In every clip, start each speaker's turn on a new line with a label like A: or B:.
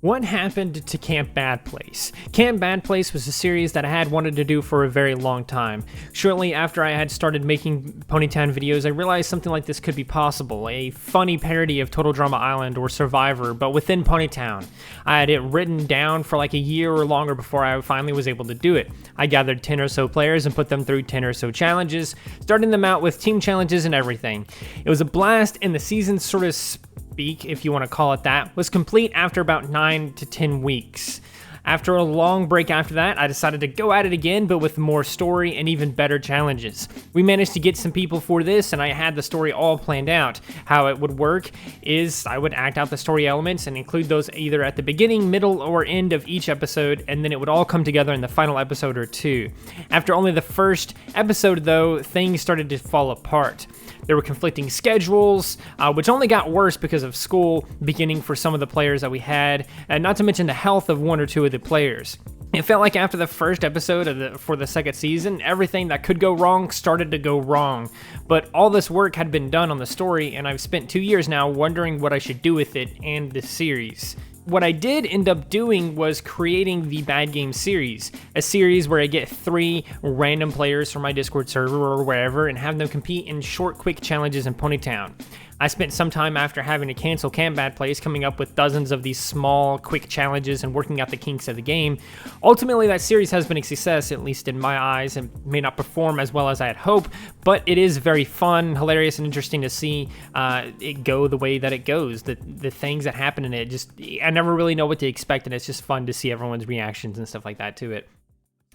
A: What happened to Camp Bad Place? Camp Bad Place was a series that I had wanted to do for a very long time. Shortly after I had started making Ponytown videos, I realized something like this could be possible, a funny parody of Total Drama Island or Survivor, but within Ponytown. I had it written down for like a year or longer before I finally was able to do it. I gathered 10 or so players and put them through 10 or so challenges, starting them out with team challenges and everything. It was a blast, and the season sort of speak, if you want to call it that, was complete after about 9 to 10 weeks. After a long break after that, I decided to go at it again, but with more story and even better challenges. We managed to get some people for this, and I had the story all planned out. How it would work is I would act out the story elements and include those either at the beginning, middle, or end of each episode, and then it would all come together in the final episode or two. After only the first episode, though, things started to fall apart. There were conflicting schedules, which only got worse because of school beginning for some of the players that we had, and not to mention the health of one or two of the players. It felt like after the first episode for the second season, everything that could go wrong started to go wrong. But all this work had been done on the story, and I've spent 2 years now wondering what I should do with it and the series. What I did end up doing was creating the Bad Game series, a series where I get 3 random players from my Discord server or wherever and have them compete in short, quick challenges in Ponytown. I spent some time after having to cancel Camp Bad Place coming up with dozens of these small, quick challenges and working out the kinks of the game. Ultimately, that series has been a success, at least in my eyes, and may not perform as well as I had hoped, but it is very fun, hilarious, and interesting to see it go the way that it goes. The things that happen in it, I never really know what to expect, and it's just fun to see everyone's reactions and stuff like that to it.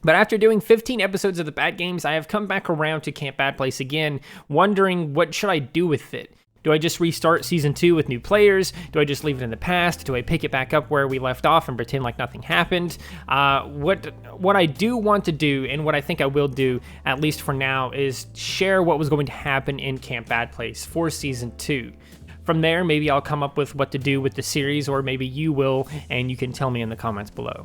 A: But after doing 15 episodes of the Bad Games, I have come back around to Camp Bad Place again, wondering what should I do with it. Do I just restart Season 2 with new players? Do I just leave it in the past? Do I pick it back up where we left off and pretend like nothing happened? What I do want to do, and what I think I will do, at least for now, is share what was going to happen in Camp Bad Place for Season 2. From there, maybe I'll come up with what to do with the series, or maybe you will, and you can tell me in the comments below.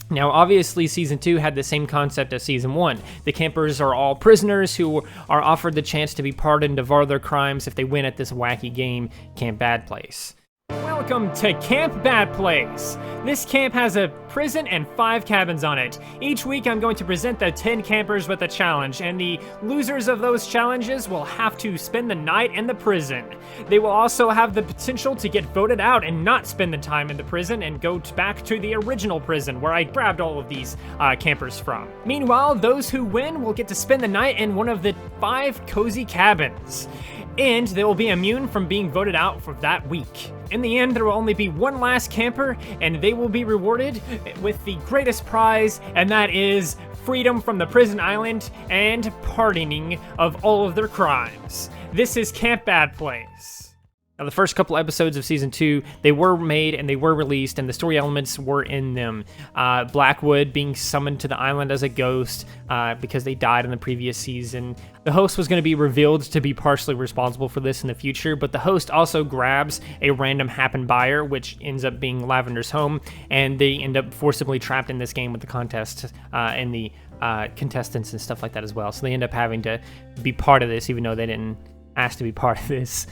A: Now, obviously, Season 2 had the same concept as Season 1. The campers are all prisoners who are offered the chance to be pardoned of all their crimes if they win at this wacky game, Camp Bad Place. Welcome to Camp Bad Place. This camp has a prison and 5 cabins on it. Each week I'm going to present the 10 campers with a challenge, and the losers of those challenges will have to spend the night in the prison. They will also have the potential to get voted out and not spend the time in the prison and go back to the original prison where I grabbed all of these campers from. Meanwhile, those who win will get to spend the night in one of the 5 cozy cabins, and they will be immune from being voted out for that week. In the end, there will only be one last camper, and they will be rewarded with the greatest prize, and that is freedom from the prison island and pardoning of all of their crimes. This is Camp Bad Place. Now, the first couple episodes of Season 2, they were made and they were released, and the story elements were in them. Blackwood being summoned to the island as a ghost because they died in the previous season. The host was going to be revealed to be partially responsible for this in the future, but the host also grabs a random happen buyer, which ends up being Lavender's home, and they end up forcibly trapped in this game with the contest and the contestants and stuff like that as well. So they end up having to be part of this, even though they didn't asked to be part of this.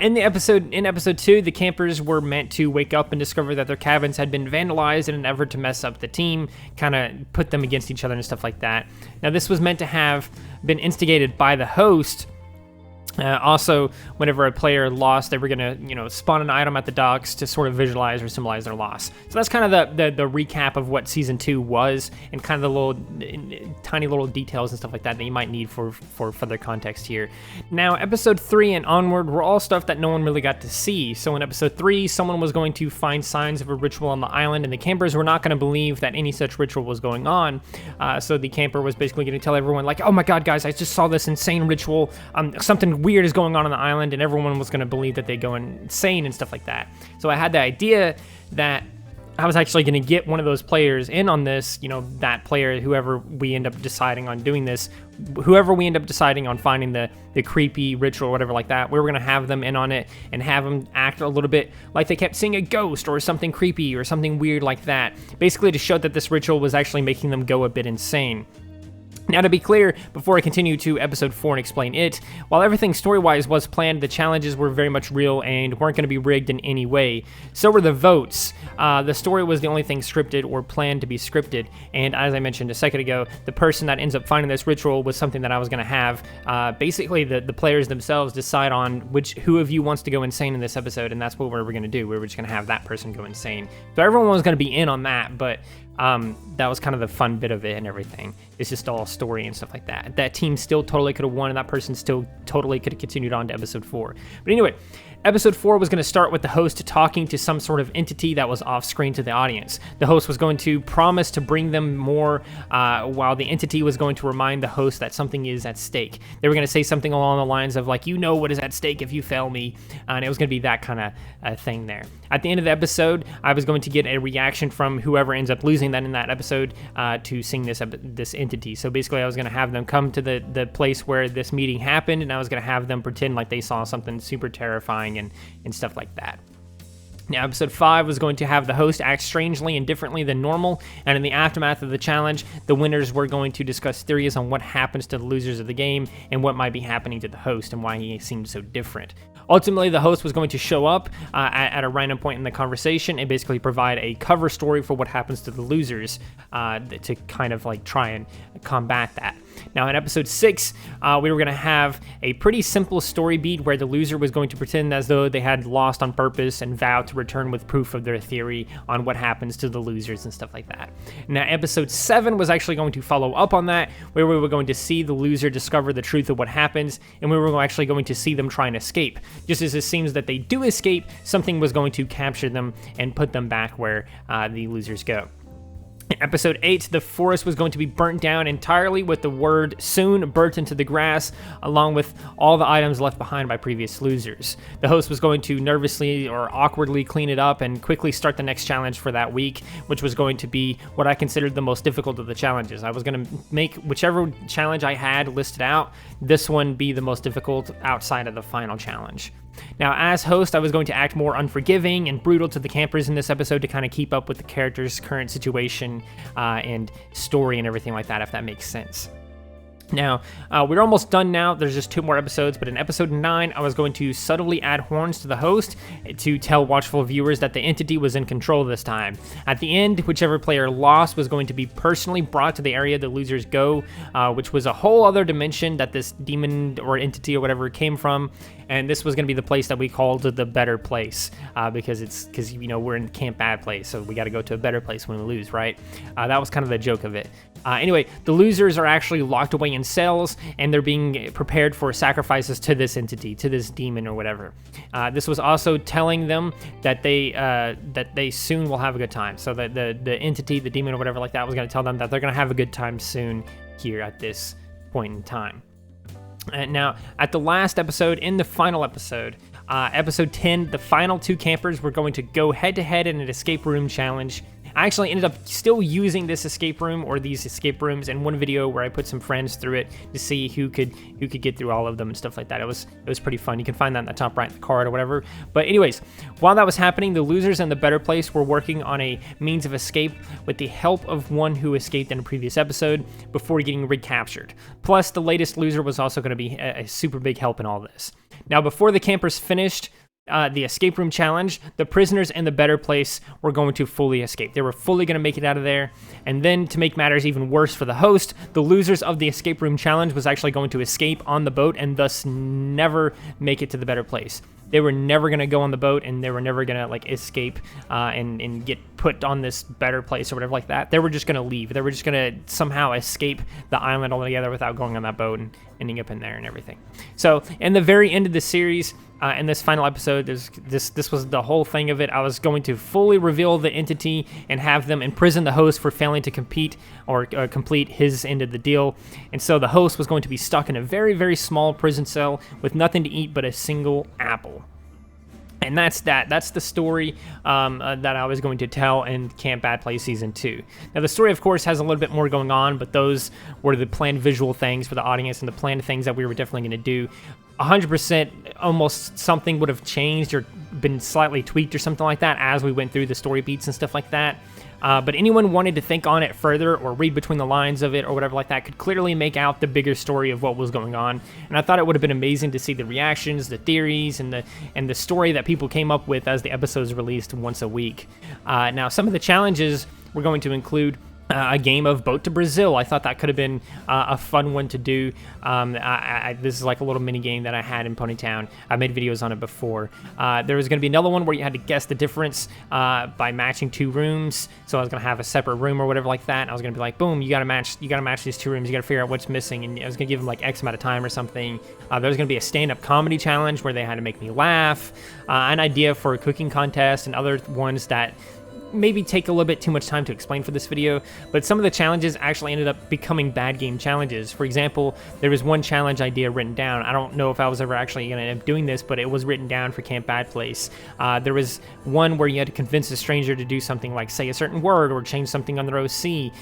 A: In episode 2, the campers were meant to wake up and discover that their cabins had been vandalized in an effort to mess up the team, kind of put them against each other and stuff like that. Now, this was meant to have been instigated by the host. Also, whenever a player lost, they were going to, spawn an item at the docks to sort of visualize or symbolize their loss. So that's kind of the recap of what Season 2 was, and kind of the little tiny little details and stuff like that you might need for further context here. Now, Episode 3 and onward were all stuff that no one really got to see. So in Episode 3, someone was going to find signs of a ritual on the island, and the campers were not going to believe that any such ritual was going on. So the camper was basically going to tell everyone, like, oh my god, guys, I just saw this insane ritual. Something weird is going on the island, and everyone was going to believe that they go insane and stuff like that. So I had the idea that I was actually going to get one of those players in on this, that player, whoever we end up deciding on doing this, whoever we end up deciding on finding the creepy ritual or whatever like that, we were going to have them in on it and have them act a little bit like they kept seeing a ghost or something creepy or something weird like that, basically to show that this ritual was actually making them go a bit insane. Now, to be clear, before I continue to episode 4 and explain it, while everything story-wise was planned, the challenges were very much real and weren't going to be rigged in any way. So were the votes. The story was the only thing scripted or planned to be scripted, and as I mentioned a second ago, the person that ends up finding this ritual was something that I was going to have. Basically, the players themselves decide on who of you wants to go insane in this episode, and that's what we're going to do. We were just going to have that person go insane. So everyone was going to be in on that, but that was kind of the fun bit of it and everything. It's just all story and stuff like that. That team still totally could have won, and that person still totally could have continued on to episode 4. But anyway, episode 4 was going to start with the host talking to some sort of entity that was off screen to the audience. The host was going to promise to bring them more, while the entity was going to remind the host that something is at stake. They were going to say something along the lines of like, you know what is at stake if you fail me, and it was going to be that kind of thing there. At the end of the episode, I was going to get a reaction from whoever ends up losing that in that episode to sing this entity. So basically, I was going to have them come to the place where this meeting happened, and I was going to have them pretend like they saw something super terrifying and stuff like that. Now, episode 5 was going to have the host act strangely and differently than normal, and in the aftermath of the challenge, the winners were going to discuss theories on what happens to the losers of the game and what might be happening to the host and why he seemed so different. Ultimately, the host was going to show up at a random point in the conversation and basically provide a cover story for what happens to the losers to kind of like try and combat that. Now, in episode 6, we were going to have a pretty simple story beat where the loser was going to pretend as though they had lost on purpose and vow to return with proof of their theory on what happens to the losers and stuff like that. Now, episode 7 was actually going to follow up on that, where we were going to see the loser discover the truth of what happens, and we were actually going to see them try and escape. Just as it seems that they do escape, something was going to capture them and put them back where the losers go. In episode 8, the forest was going to be burnt down entirely with the word soon burnt into the grass, along with all the items left behind by previous losers. The host was going to nervously or awkwardly clean it up and quickly start the next challenge for that week, which was going to be what I considered the most difficult of the challenges. I was going to make whichever challenge I had listed out, this one be the most difficult outside of the final challenge. Now, as host, I was going to act more unforgiving and brutal to the campers in this episode to kind of keep up with the characters' current situation and story and everything like that, if that makes sense. Now, we're almost done now. There's just 2 more episodes, but in episode 9, I was going to subtly add horns to the host to tell watchful viewers that the entity was in control this time. At the end, whichever player lost was going to be personally brought to the area the losers go, which was a whole other dimension that this demon or entity or whatever came from, and this was going to be the place that we called the better place, because you know we're in Camp Bad Place, so we got to go to a better place when we lose, right? That was kind of the joke of it. Anyway, the losers are actually locked away in cells, and they're being prepared for sacrifices to this entity, to this demon or whatever. This was also telling them that they soon will have a good time. So that the entity, the demon or whatever like that, was going to tell them that they're going to have a good time soon here at this point in time. Now, at the last episode, in the final episode, episode 10, the final 2 campers were going to go head-to-head in an escape room challenge. I actually ended up still using this escape room or these escape rooms in one video where I put some friends through it to see who could get through all of them and stuff like that. It was pretty fun. You can find that in the top right of the card or whatever. But anyways, while that was happening, the losers in the better place were working on a means of escape with the help of one who escaped in a previous episode before getting recaptured. Plus, the latest loser was also going to be a super big help in all this. Now, before the campers finished the escape room challenge, the prisoners in the better place were going to fully escape. They were fully going to make it out of there. And then, to make matters even worse for the host, the losers of the escape room challenge was actually going to escape on the boat and thus never make it to the better place. They were never going to go on the boat, and they were never going to like escape and get put on this better place or whatever like that. They were just going to leave. They were just going to somehow escape the island altogether without going on that boat and ending up in there and everything. So in the very end of the series, in this final episode, this was the whole thing of it. I was going to fully reveal the entity and have them imprison the host for failing to compete or complete his end of the deal. And so the host was going to be stuck in a very, very small prison cell with nothing to eat but a single apple. And that's that. That's the story that I was going to tell in Camp Bad Place Season 2. Now, the story, of course, has a little bit more going on, but those were the planned visual things for the audience and the planned things that we were definitely going to do. 100% almost something would have changed or been slightly tweaked or something like that as we went through the story beats and stuff like that. But anyone wanted to think on it further or read between the lines of it or whatever like that could clearly make out the bigger story of what was going on. And I thought it would have been amazing to see the reactions, the theories, and the story that people came up with as the episodes released once a week. Now, some of the challenges we're going to include a game of Boat to Brazil. I thought that could have been a fun one to do. This is like a little mini game that I had in Ponytown. I made videos on it before. There was going to be another one where you had to guess the difference by matching 2 rooms. So I was going to have a separate room or whatever like that. And I was going to be like, boom, you got to match these 2 rooms. You got to figure out what's missing. And I was going to give them like X amount of time or something. There was going to be a stand-up comedy challenge where they had to make me laugh. An idea for a cooking contest and other ones that maybe take a little bit too much time to explain for this video, but some of the challenges actually ended up becoming bad game challenges. For example, there was one challenge idea written down. I don't know if I was ever actually going to end up doing this, but it was written down for Camp Bad Place. There was one where you had to convince a stranger to do something like say a certain word or change something on their OC,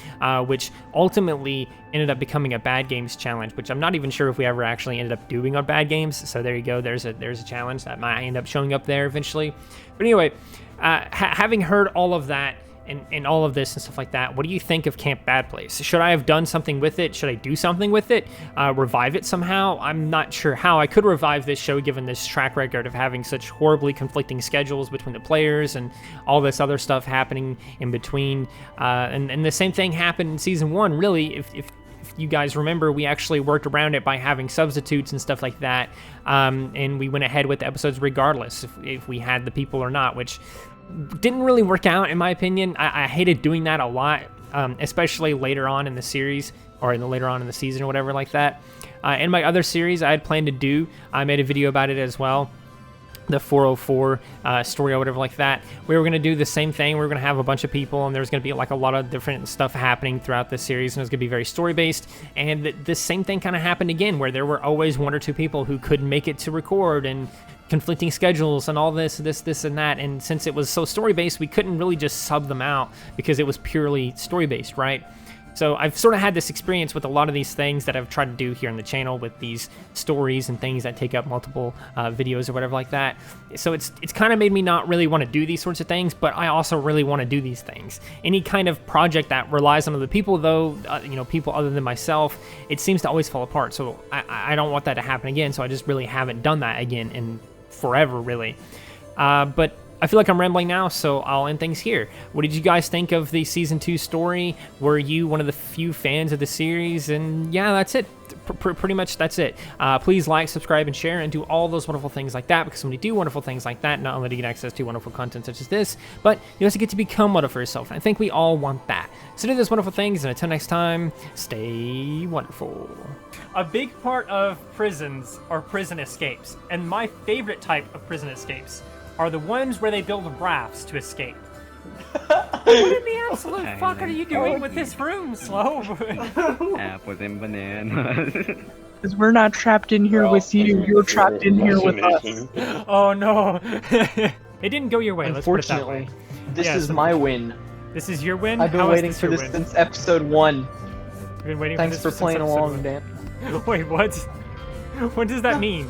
A: which ultimately ended up becoming a bad games challenge, which I'm not even sure if we ever actually ended up doing on bad games. So there you go. There's a challenge that might end up showing up there eventually. But anyway, having heard all of that and all of this and stuff like that, what do you think of Camp Bad Place? Should I have done something with it? Should I do something with it? Revive it somehow? I'm not sure how I could revive this show given this track record of having such horribly conflicting schedules between the players and all this other stuff happening in between. And the same thing happened in season 1, really. If you guys remember, we actually worked around it by having substitutes and stuff like that, and we went ahead with the episodes regardless if we had the people or not, which didn't really work out in my opinion. I hated doing that a lot, especially later on in the series or later on in the season or whatever like that. In my other series I had planned to do, I made a video about it as well, the 404 story or whatever like that. We were going to do the same thing. We were going to have a bunch of people, and there's going to be like a lot of different stuff happening throughout the series, and it was going to be very story based. And the same thing kind of happened again, where there were always 1 or 2 people who couldn't make it to record, and conflicting schedules and all this and that. And since it was so story based, we couldn't really just sub them out because it was purely story based, right? So I've sort of had this experience with a lot of these things that I've tried to do here on the channel with these stories and things that take up multiple videos or whatever like that. So it's kind of made me not really want to do these sorts of things, but I also really want to do these things. Any kind of project that relies on other people, though, people other than myself, it seems to always fall apart. So I don't want that to happen again. So I just really haven't done that again in forever, really. But I feel like I'm rambling now, so I'll end things here. What did you guys think of the Season 2 story? Were you one of the few fans of the series? And yeah, that's it. Pretty much that's it. Please like, subscribe, and share, and do all those wonderful things like that, because when you do wonderful things like that, not only do you get access to wonderful content such as this, but you also get to become wonderful yourself, and I think we all want that. So do those wonderful things, and until next time, stay wonderful. A big part of prisons are prison escapes, and my favorite type of prison escapes are the ones where they build rafts to escape. What in the absolute fuck are you doing with this room, Slow?
B: Apples and bananas.
C: Because we're not trapped in here with you, you're trapped in here with us.
A: Oh no. It didn't go your way, let's put it that way.
D: This is my win.
A: This is your win?
D: I've been waiting for this since episode 1.
A: You've been waiting
D: Thanks
A: for
D: for playing along, Dan.
A: Wait, what? What does that mean?